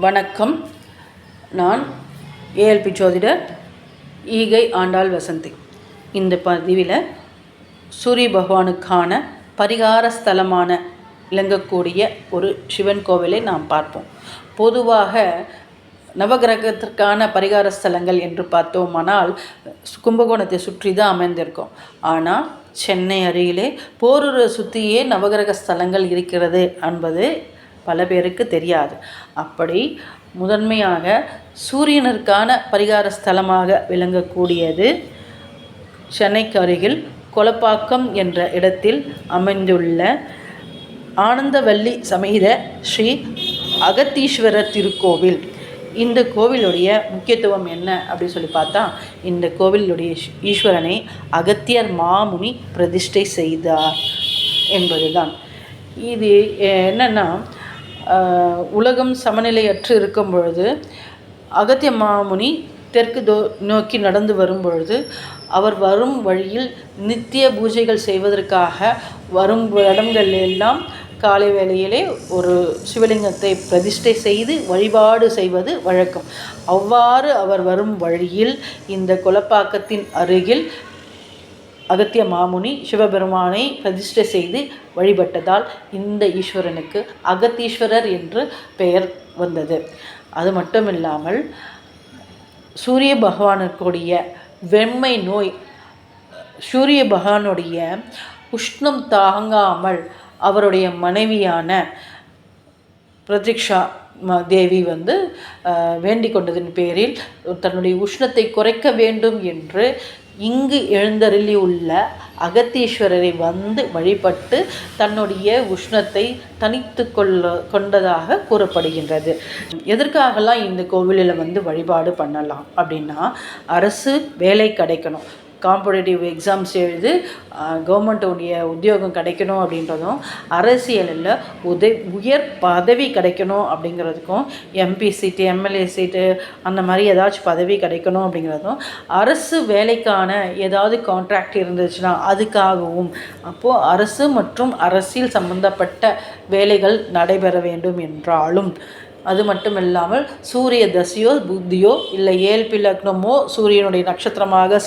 வணக்கம். நான் ஏஎல்பி ஜோதிடர் ஈகை ஆண்டாள் வசந்தி. இந்த பதிவில் சூரிய பகவானுக்கான பரிகார ஸ்தலமான விளங்கக்கூடிய ஒரு சிவன் கோவிலை நாம் பார்ப்போம். பொதுவாக நவகிரகத்திற்கான பரிகார ஸ்தலங்கள் என்று பார்த்தோமானால் கும்பகோணத்தை சுற்றி தான் அமைந்திருக்கும். ஆனால் சென்னை அருகிலே போரூரை சுற்றியே நவகிரக ஸ்தலங்கள் இருக்கிறது என்பது பல பேருக்கு தெரியாது. அப்படி முதன்மையாக சூரியனிற்கான பரிகார ஸ்தலமாக விளங்கக்கூடியது சென்னைக்கு அருகில் கொளப்பாக்கம் என்ற இடத்தில் அமைந்துள்ள ஆனந்தவல்லி சமேத ஸ்ரீ அகத்தீஸ்வரர் திருக்கோவில். இந்த கோவிலுடைய முக்கியத்துவம் என்ன அப்படின்னு சொல்லி பார்த்தா, இந்த கோவிலுடைய ஈஸ்வரனை அகத்தியர் மாமுனி பிரதிஷ்டை செய்தார் என்பதுதான். இது என்னென்னா, உலகம் சமநிலையற்று இருக்கும் பொழுது அகத்திய மாமுனி தெற்கு நோக்கி நடந்து வரும் பொழுது அவர் வரும் வழியில் நித்திய பூஜைகள் செய்வதற்காக வரும் இடங்கள் எல்லாம் காலை வேளையிலே ஒரு சிவலிங்கத்தை பிரதிஷ்டை செய்து வழிபாடு செய்வது வழக்கம். அவ்வாறு அவர் வரும் வழியில் இந்த கொளப்பாக்கத்தின் அருகில் அகத்திய மாமுனி சிவபெருமானை பிரதிஷ்டை செய்து வழிபட்டதால் இந்த ஈஸ்வரனுக்கு அகத்தீஸ்வரர் என்று பெயர் வந்தது. அது மட்டுமில்லாமல் சூரிய பகவானுக்குடைய வெண்மை நோய், சூரிய பகவானுடைய உஷ்ணம் தாங்காமல் அவருடைய மனைவியான பிரதிக்ஷா தேவி வேண்டிக் கொண்டதின் பேரில் தன்னுடைய உஷ்ணத்தை குறைக்க வேண்டும் என்று இங்கு எழுந்தருளி உள்ள அகத்தீஸ்வரரை வழிபட்டு தன்னுடைய உஷ்ணத்தை தனித்து கொண்டதாக கூறப்படுகின்றது. எதற்காகலாம் இந்த கோவிலில் வழிபாடு பண்ணலாம் அப்படின்னா, அரசு வேலை கிடைக்கணும், காம்படிட்டிவ் எக்ஸாம்ஸ் எழுது கவர்மெண்ட்டுடைய உத்தியோகம் கிடைக்கணும் அப்படின்றதும், அரசியலில் உயர் பதவி கிடைக்கணும் அப்படிங்கிறதுக்கும், எம்பி சீட்டு எம்எல்ஏ சீட்டு அந்த மாதிரி ஏதாச்சும் பதவி கிடைக்கணும் அப்படிங்கிறதும், அரசு வேலைக்கான ஏதாவது கான்ட்ராக்ட் இருந்துச்சுன்னா அதுக்காகவும், அப்போது அரசு மற்றும் அரசியல் சம்பந்தப்பட்ட வேலைகள் நடைபெற வேண்டும் என்றாலும், அது மட்டும் இல்லாமல் சூரிய தசையோ புத்தியோ இல்லை ஏல்பி லக்னமோ சூரியனுடைய நட்சத்திரமாக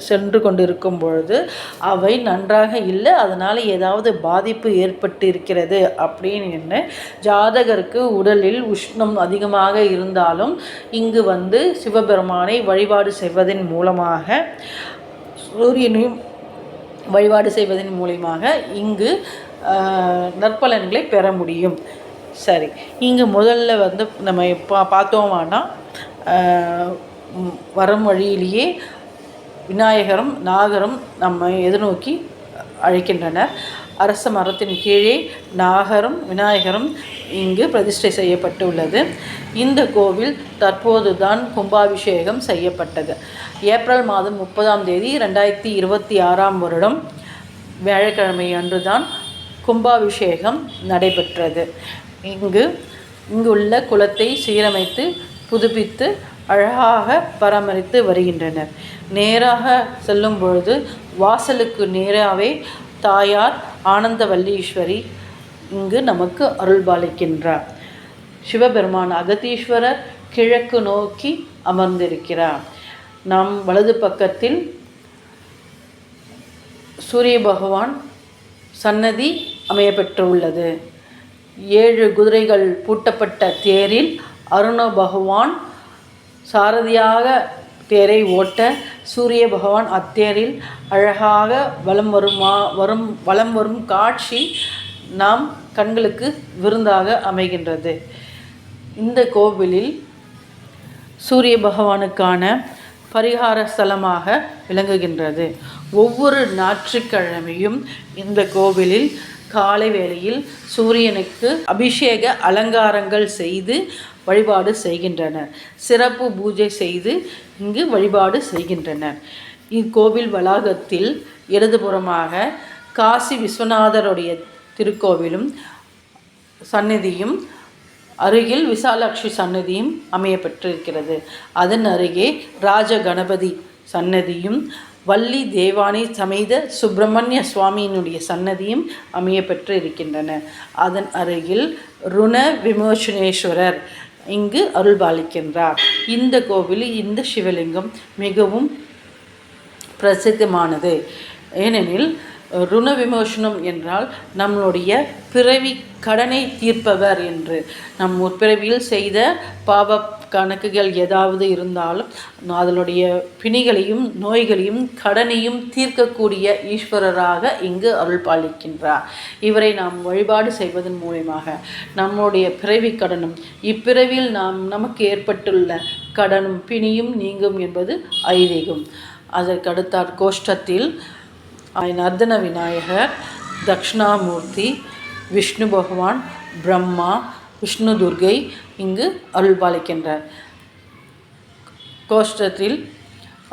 சென்று கொண்டு இருக்கும் பொழுது அவை நன்றாக இல்லை, அதனால் ஏதாவது பாதிப்பு ஏற்பட்டு இருக்கிறது அப்படின்னு ஜாதகருக்கு உடலில் உஷ்ணம் அதிகமாக இருந்தாலும் இங்கு சிவபெருமானை வழிபாடு செய்வதன் மூலமாக, சூரியனையும் வழிபாடு செய்வதன் மூலமாக இங்கு நற்பலன்களை பெற முடியும். சரி, இங்கே முதல்ல நம்ம பார்த்தோம்னா வரும் வழியிலேயே விநாயகரும் நாகரும் நம்ம எதிர்நோக்கி அழைக்கின்றனர். அரச மரத்தின் கீழே நாகரும் விநாயகரும் இங்கு பிரதிஷ்டை செய்யப்பட்டுள்ளது. இந்த கோவில் தற்போது தான் கும்பாபிஷேகம் செய்யப்பட்டது. ஏப்ரல் மாதம் 30ஆம் தேதி 2026ஆம் வருடம் வியாழக்கிழமை அன்று தான் கும்பாபிஷேகம் நடைபெற்றது. இங்குள்ள குளத்தை சீரமைத்து புதுப்பித்து அழகாக பராமரித்து வருகின்றனர். நேராக செல்லும் பொழுது வாசலுக்கு நேராகவே தாயார் ஆனந்தவல்லீஸ்வரி இங்கு நமக்கு அருள்பாலிக்கின்றார். சிவபெருமான் அகத்தீஸ்வரர் கிழக்கு நோக்கி அமர்ந்திருக்கிறார். நம் வலது பக்கத்தில் சூரிய பகவான் சன்னதி அமையப்பெற்றுள்ளது. 7 குதிரைகள் பூட்டப்பட்ட தேரில் அருண பகவான் சாரதியாக தேரை ஓட்ட, சூரிய பகவான் அத்தேரில் அழகாக வலம் வரும் காட்சி நாம் கண்களுக்கு விருந்தாக அமைகின்றது. இந்த கோவிலில் சூரிய பகவானுக்கான பரிகார ஸ்தலமாக விளங்குகின்றது. ஒவ்வொரு ஞாயிற்றுக்கிழமையும் இந்த கோவிலில் காலை வேளையில் சூரியனுக்கு அபிஷேக அலங்காரங்கள் செய்து வழிபாடு செய்கின்றனர். சிறப்பு பூஜை செய்து இங்கு வழிபாடு செய்கின்றனர். இக்கோவில் வளாகத்தில் இடதுபுறமாக காசி விஸ்வநாதருடைய திருக்கோவிலும் சந்நிதியும், அருகில் விசாலாட்சி சன்னதியும் அமையப்பட்டிருக்கிறது. அதன் அருகே ராஜ கணபதி சன்னதியும் வள்ளி தேவானை சமேத சுப்பிரமணிய சுவாமியினுடைய சன்னதியும் அமையப்பெற்று இருக்கின்றன. அதன் அருகில் ருண விமோசனேஸ்வரர் இங்கு அருள்பாலிக்கின்றார். இந்த கோவில், இந்த சிவலிங்கம் மிகவும் பிரசித்தமானது. ஏனெனில் ருண விமோசனம் என்றால் நம்மளுடைய பிறவி கடனை தீர்ப்பவர் என்று. நம் முற்பிறவியில் செய்த பாவ கணக்குகள் ஏதாவது இருந்தாலும் அதனுடைய பிணிகளையும் நோய்களையும் கடனையும் தீர்க்கக்கூடிய ஈஸ்வரராக இங்கு அருள் பாலிக்கின்றார். இவரை நாம் வழிபாடு செய்வதன் மூலமாக நம்முடைய பிறவி கடனும் இப்பிறவியில் நமக்கு ஏற்பட்டுள்ள கடனும் பிணியும் நீங்கும் என்பது ஐதீகம். அதற்கடுத்தார் கோஷ்டத்தில் நர்தன விநாயகர், தக்ஷணாமூர்த்தி, விஷ்ணு பகவான், பிரம்மா, விஷ்ணு துர்கை இங்கு அருள்பாலிக்கின்றார். கோஷ்டத்தில்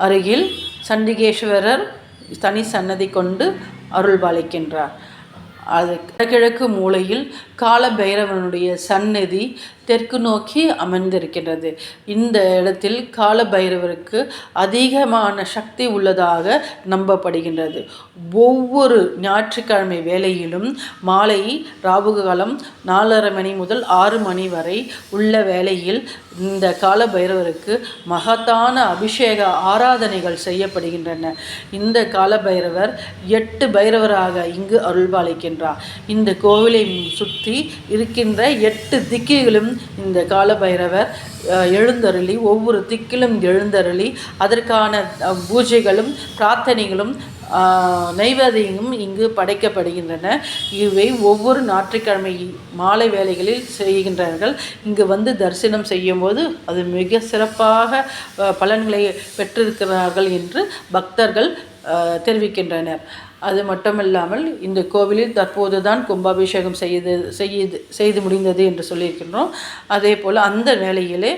அருகில் சண்டிகேஸ்வரர் தனி சன்னதி கொண்டு அருள்பாலிக்கின்றார். அது கிழக்கு மூலையில் கால பைரவனுடைய சன்னதி தெற்கு நோக்கி அமர்ந்திருக்கின்றது. இந்த இடத்தில் கால பைரவருக்கு அதிகமான சக்தி உள்ளதாக நம்பப்படுகின்றது. ஒவ்வொரு ஞாயிற்றுக்கிழமை வேளையிலும் மாலை ராவுகாலம் 4:30 மணி முதல் 6 மணி வரை உள்ள வேளையில் இந்த கால பைரவருக்கு மகத்தான அபிஷேக ஆராதனைகள் செய்யப்படுகின்றன. இந்த கால பைரவர் 8 பைரவராக இங்கு அருள்பாலிக்கின்றார். இந்த கோவிலை சுற்றி இருக்கின்ற 8 திக்குகளும் இந்த கால பைரவர் எழுந்தருளி, ஒவ்வொரு திக்கிலும் எழுந்தருளி அதற்கான பூஜைகளும் பிரார்த்தனைகளும் நைவேத்தியமும் இங்கு படைக்கப்படுகின்றன. இவை ஒவ்வொரு ஞாயிற்றுக்கிழமை மாலை வேளைகளில் செய்கின்றார்கள். இங்கு வந்து தரிசனம் செய்யும் போது அது மிக சிறப்பாக பலன்களை பெற்றிருக்கிறார்கள் என்று பக்தர்கள் தெரிவிக்கின்றனர். அது மட்டுமில்லாமல் இந்த கோவிலில் தற்போது தான் கும்பாபிஷேகம் செய்து முடிந்தது என்று சொல்லியிருக்கின்றோம். அதே போல் அந்த வேளையிலே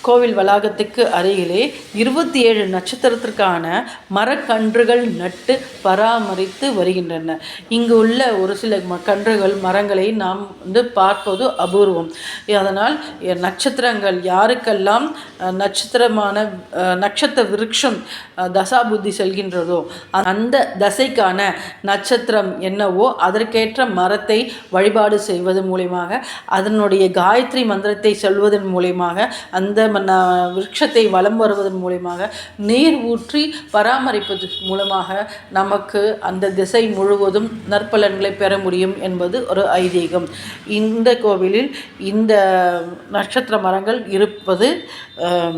கோவில் வளாகத்துக்கு அருகிலே 27 நட்சத்திரத்திற்கான மரக்கன்றுகள் நட்டு பராமரித்து வருகின்றன. இங்கு உள்ள ஒரு சில கன்றுகள் மரங்களை நாம் பார்ப்பது அபூர்வம். அதனால் நட்சத்திரங்கள் யாருக்கெல்லாம் நட்சத்திர விருட்சம் தசாபுத்தி செல்கின்றதோ அந்த தசைக்கான நட்சத்திரம் என்னவோ அதற்கேற்ற மரத்தை வழிபாடு செய்வது மூலமாக, அதனுடைய காயத்ரி மந்திரத்தை சொல்வதன் மூலமாக, அந்த விருட்சத்தை வலம் வருவதன் மூலமாக, நீர் ஊற்றி பராமரிப்பது மூலமாக நமக்கு அந்த திசை முழுவதும் நற்பலன்களை பெற முடியும் என்பது ஒரு ஐதீகம். இந்த கோவிலில் இந்த நட்சத்திர மரங்கள் இருப்பது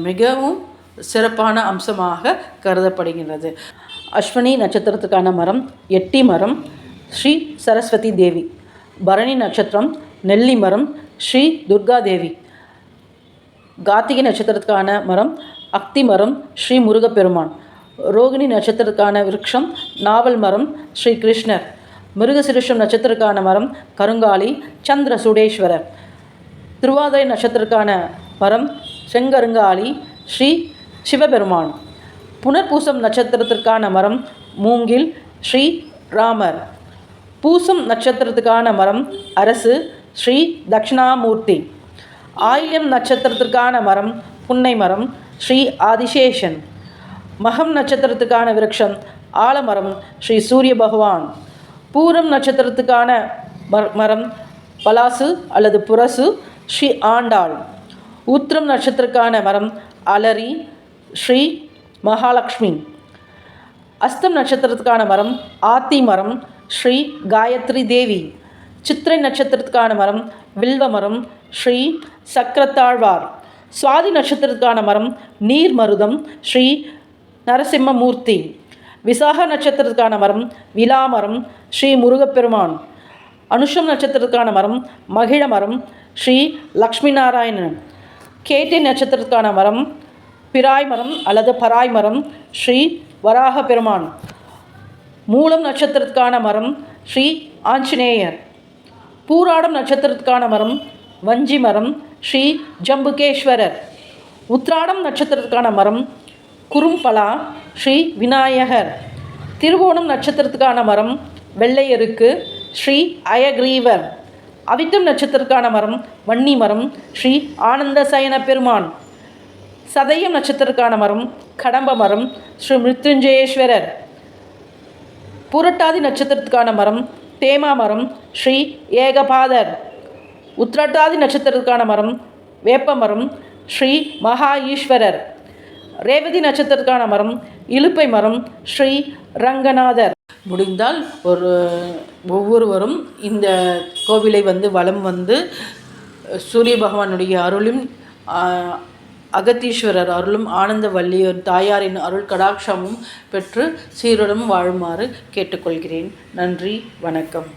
மிகவும் சிறப்பான அம்சமாக கருதப்படுகின்றது. அஸ்வினி நட்சத்திரத்துக்கான மரம் எட்டி மரம் ஸ்ரீ சரஸ்வதி தேவி. பரணி நட்சத்திரம் நெல்லி மரம் ஸ்ரீ துர்கா தேவி. கார்த்திகை நட்சத்திரத்துக்கான மரம் அக்தி மரம் ஸ்ரீ முருகப்பெருமான். ரோகிணி நட்சத்திரத்துக்கான விருட்சம் நாவல் மரம் ஸ்ரீ கிருஷ்ணர். மிருகசிருஷம் நட்சத்திரத்துக்கான மரம் கருங்காலி சந்திர சுடேஸ்வரர். திருவாதிரை நட்சத்திரத்துக்கான மரம் செங்கருங்காலி ஸ்ரீ சிவபெருமான். புனர்பூசம் நட்சத்திரத்திற்கான மரம் மூங்கில் ஸ்ரீ ராமர். பூசம் நட்சத்திரத்துக்கான மரம் அரசு ஸ்ரீ தக்ஷணாமூர்த்தி. ஆயில்யம் நட்சத்திரத்திற்கான மரம் புன்னை மரம் ஸ்ரீ ஆதிசேஷன். மகம் நட்சத்திரத்துக்கான விருட்சம் ஆலமரம் ஸ்ரீ சூரிய பகவான். பூரம் நட்சத்திரத்துக்கான மரம் பலாசு அல்லது புரசு ஸ்ரீ ஆண்டாள். உத்திரம் நட்சத்திரத்துக்கான மரம் அலரி ஸ்ரீ மகாலட்சுமி. அஸ்தம் நட்சத்திரத்துக்கான மரம் ஆத்தி மரம் ஸ்ரீ காயத்ரி தேவி. சித்திரை நட்சத்திரத்துக்கான மரம் வில்வ மரம் ஸ்ரீ சக்கரத்தாழ்வார். சுவாதி நட்சத்திரத்துக்கான மரம் நீர்மருதம் ஸ்ரீ நரசிம்மமூர்த்தி. விசாக நட்சத்திரத்துக்கான மரம் விலாமரம் ஸ்ரீ முருகப்பெருமான். அனுஷம் நட்சத்திரத்துக்கான மரம் மகிழ மரம் ஸ்ரீ லக்ஷ்மி நாராயணன். கேட்டை நட்சத்திரத்துக்கான மரம் பிராய் மரம் அல்லது பராய் மரம் ஸ்ரீ வராக பெருமான். மூலம் நட்சத்திரத்துக்கான மரம் ஸ்ரீ ஆஞ்சநேயர். பூராடம் நட்சத்திரத்துக்கான மரம் வஞ்சி மரம் ஸ்ரீ ஜம்புகேஸ்வரர். உத்ராடம் நட்சத்திரத்துக்கான மரம் குறும்பலா ஸ்ரீ விநாயகர். திருவோணம் நட்சத்திரத்துக்கான மரம் வெள்ளையருக்கு ஸ்ரீ அயக்ரீவர். அவிட்டம் நட்சத்திரத்துக்கான மரம் வன்னி மரம் ஸ்ரீ ஆனந்த சயன பெருமான். சதயம் நட்சத்திரத்துக்கான மரம் கடம்ப மரம் ஸ்ரீ மிருத்யுஞ்சயேஸ்வரர். புரட்டாதி நட்சத்திரத்துக்கான மரம் தேமா மரம் ஸ்ரீ ஏகபாதர். உத்திரட்டாதி நட்சத்திரத்துக்கான மரம் வேப்ப மரம் ஸ்ரீ மகா ஈஸ்வரர். ரேவதி நட்சத்திரத்துக்கான மரம் இலுப்பை மரம் ஸ்ரீ ரங்கநாதர். முடிந்தால் ஒவ்வொருவரும் இந்த கோவிலை வலம் வந்து சூரிய பகவானுடைய அருளும் அகத்தீஸ்வரர் அருளும் ஆனந்த வள்ளியோர் தாயாரின் அருள் கடாட்சமும் பெற்று சீருடன் வாழுமாறு கேட்டுக்கொள்கிறேன். நன்றி, வணக்கம்.